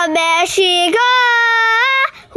kabeshi ko!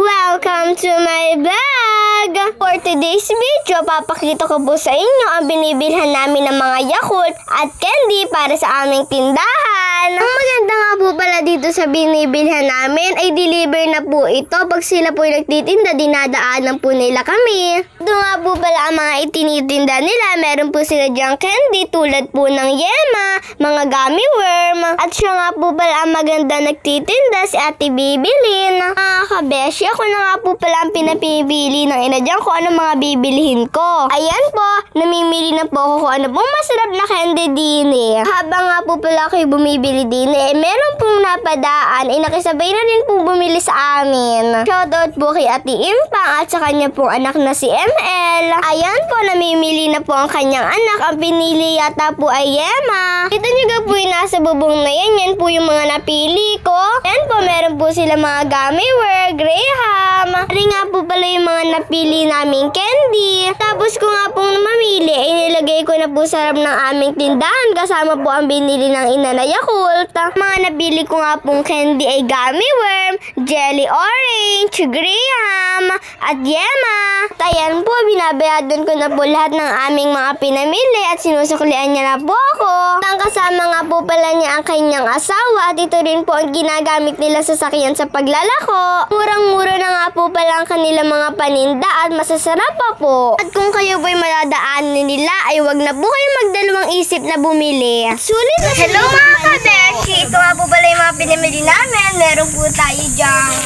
Welcome to my vlog! For today's video, papakita ko po sa inyo ang binibilhan namin ng mga Yakult at candy para sa aming tindahan. Ang maganda nga po pala dito sa binibilhan namin ay deliver na po ito. Pag sila po nagtitinda, dinadaanan po nila kami. Ito nga po pala ang mga itinitinda nila. Meron po sila dyang candy tulad po ng yema, mga gummy worm. At siya nga po pala ang maganda nagtitinda, si Ate Bibilin. Mga kabeshi, ako na nga po pala ang pinapibili ng ina dyan kung ano mga bibilihin ko. Ayan po, namimili na po ako kung ano pong masarap na candy din eh. Habang nga po pala ako'y bumibili din eh, meron pong napadaan eh, nakisabay na rin pong bumili sa amin. Shoutout po kay Ate Impang at sa kanya pong anak na si ML. Ayan po, namimili na po ang kanyang anak. Ang pinili yata po ay yema. Kita nyo ga po yung nasa bubong na yan. Yan po yung mga napili ko. Ayan po, meron po sila mga gummy worm, graham. Ari nga po pala yung mga napili naming candy. Tapos ko nga pong mamili, inilagay ko na po sa harap ng aming tindahan kasama po ang binili ng ina na Yakult. Mga napili ko nga pong candy ay gummy worm, jelly orange, graham, at yema. At ayan po, binabayadon ko na po lahat ng aming mga pinamili at sinusuklian niya na po ako. Ang kasama nga po pala niya ang kanyang asawa at ito rin po ang ginagamit nila sa sakyan sa paglalako. Murang-mura na nga po pala ang kanilang mga paninda at masasarap pa po. At kung kayo po'y madadaanan nila ay wag na po kayo magdalawang isip na bumili. Sulit na. Hello mga kabeshi! Ito nga po pala yung mga pinamili namin. Meron po tayo dyang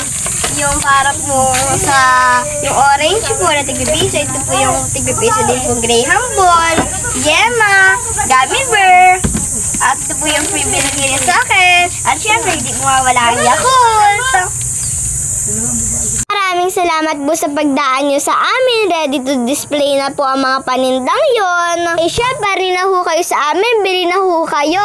yung para po sa yung orange po na tigpipiso. Ito po yung tigpipiso din po graham ball, yema, gummy bear, at ito po yung free binigay sa akin. At syempre, hindi po mawala ang Yakult. Maraming salamat po sa pagdaan nyo sa amin. Ready to display na po ang mga panindang yon. Eh syempre, rin na ho kayo sa amin. Bili na ho kayo.